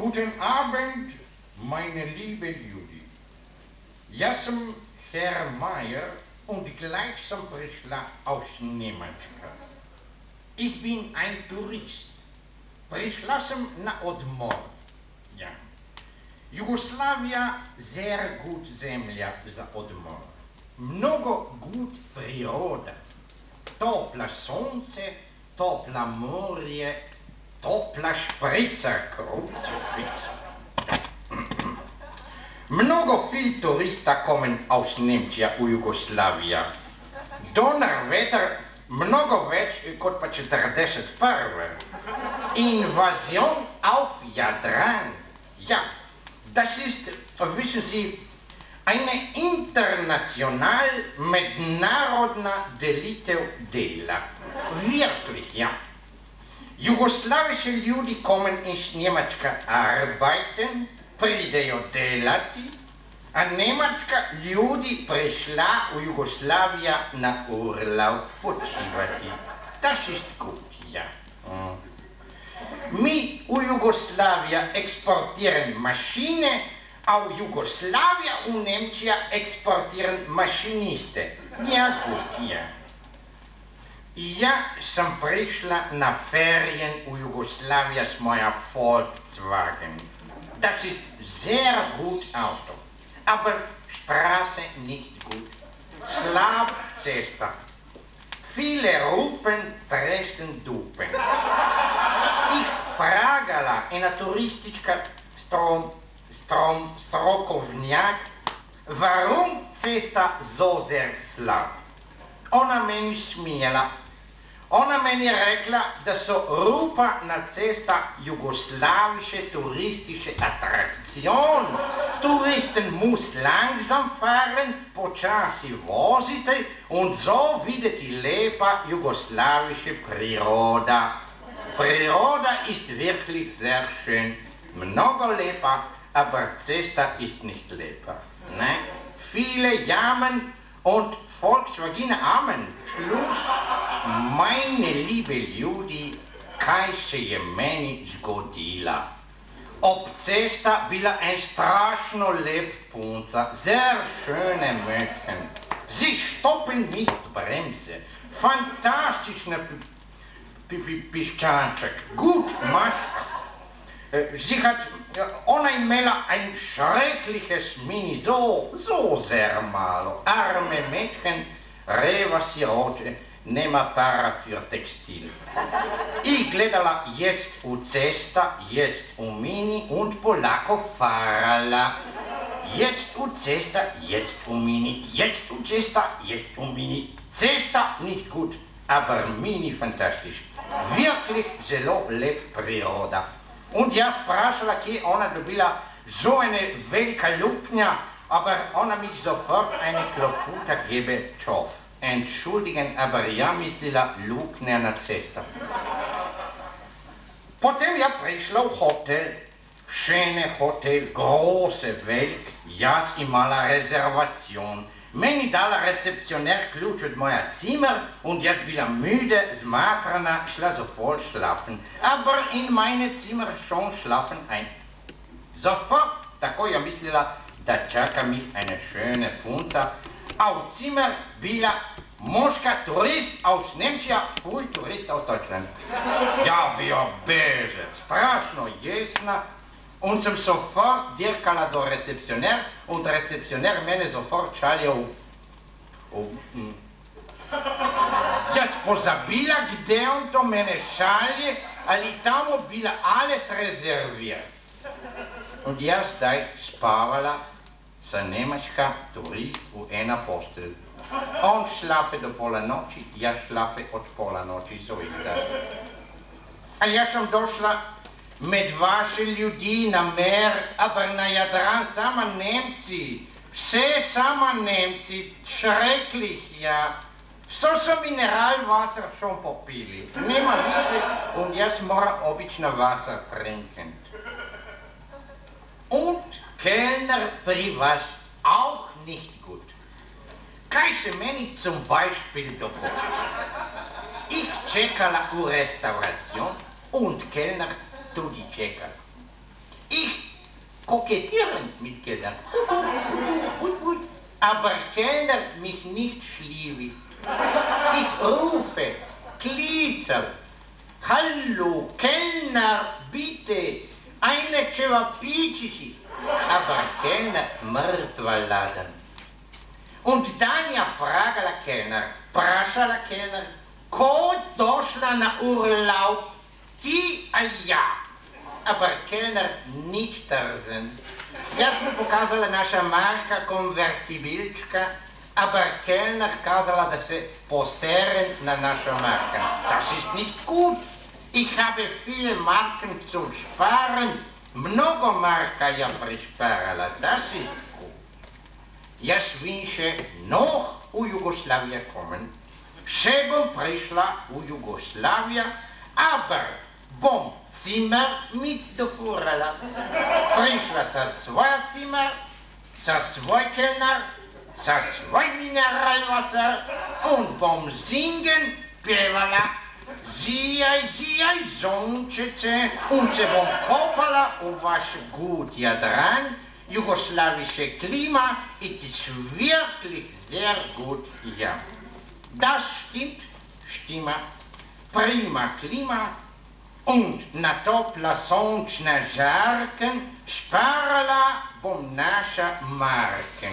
Guten Abend, meine liebe Judy. Ja sam Herr Meier und gleichsam prišla aus Němečka. Ich bin ein Tourist. Prišla sam na odmor. Ja. Jugoslavia sehr gut zemlja za odmor. Mnogo gut priroda. Topla sonce, topla morje, topla šprica, krucifix. Mnogo viel turista kommen aus Nemčija u Jugoslavija. Donnerwetter mnogo več kot pa 41. Invasion auf Jadran. Ja, das ist, wissen Sie, eine international mednarodna delitev dela. Wirklich, ja. Jugoslavische ljudi kommen iz Njemačka arbeiten, pridejo delati, a Njemačka ljudi prišla u Jugoslavija na urlaub počivati. Das ist gut, ja. Mi u Jugoslavija eksportieren Maschine, a u Jugoslavija u Nemčija eksportieren Maschiniste. Ja, gut, ja. Ja sam prišla na Ferien u Jugoslavia s moja Volkswagen. Das ist sehr gut Auto, aber Straße nicht gut. Slab cesta. Viele rupen, tressen, dupen. Ich fragala ena turistička strokovnjak, warum cesta so sehr slab. Ona meni smijela. Ona meni rekla, da so rupa na cesta jugoslavische touristische Attraktion. Touristen muss langsam fahren, počasi vozite und so videti lepa jugoslavische Priroda. Priroda ist wirklich sehr schön, mnogo lepa, aber cesta ist nicht lepa. Ne? Viele jammern und Volkswagen Amen. Schluss. Meine liebe Ljudi, kaj se je meni zgodila. Ob cesta bila ein strašno lep punca, sehr schöne Mädchen. Sie stoppen nicht Bremse. Fantastischner piščanček, gut Maška. Ona imela ein schreckliches Mini, so sehr malo. Arme Mädchen, reva siroče, nema para für Textil. Ich gledala jetzt u cesta, jetzt u Mini und polako farala. Jetzt u cesta, jetzt u Mini, jetzt u cesta, jetzt u Mini. Cesta nicht gut, aber Mini fantastisch. Wirklich zelo lep priroda. Und ja sprašala, kje ona dobila so eine velika luknja, aber ona mi sofort eine klofuta gebe čov. Entschuldigen, aber ja mislila luknja na cesta. Potem ja prišla v hotel, schöne Hotel, große, velik, jaz imala rezervacion. Meni dala Rezeptionär Ključ od moja Zimmer und jaz bila müde, zmatrana, šla sofort schlafen. Aber in meine Zimmer schon schlafen ein. Sofort, tako ja mislila, da čaka mich eine schöne punca. A u Zimmer bila moška Tourist aus Nemčija, fuj Tourist aus Deutschland. Ja, bio böse, strašno jesna. Und sem sofort dirkala do Rezeptionär und Rezeptionär mene sofort šalje Jaz pozabila, gde on to mene šalje, ali tamo bila alles rezerviert. Und jaz zdaj spavala sa Njemačka Tourist v ena postelj. On schlafe do pola noči, jaz schlafe od pola noči, so je da. A jaz sem došla med vaše ljudi na mer, aber na Jadran sama Nemci. Vse sama Nemci, schrecklich, ja. Vso so Mineralwasser schon popili. Nema više und jaz moram obično Wasser trinken. Und Kellner pri vas auch nicht gut. Kaj se meni zum Beispiel dogodi? Ich čekala u restauracion und Kellner tudi čekal. Ich kokettiere mit Kellner. Aber Kellner mich nicht schliewig. Ich rufe, klitzel. Hallo, Kellner, bitte, eine Cevapici. Aber Kellner mrtva-ladan. Und dann ja frage la Kellner, prasha la Kellner, ko došla na urlaub, ti a ja. Aber Kellner nicht sind. Ja smo pokazala naša marka konvertibilčka, aber Kellner kazala, da se poseren na naša marka. Das ist nicht gut. Ich habe viele Marken zu sparen. Mnogo marka ja prisparala, das ist gut. Ja wünsche noch u Jugoslavia kommen. Še bom prišla u Jugoslavia, aber bom Zimmer mitgeführala. Prišla sa svoj Zimmer, sa svoj Kellner, sa svoj Mineralwasser und bom singen pjevala. Zijaj, zijaj, zončice, und se bom kopala u vaš gut Jadran. Jugoslawische Klima ist wirklich sehr gut, ja. Das stimmt, Stimme, prima Klima und na topla sončna žarken, sparala bom naša marken.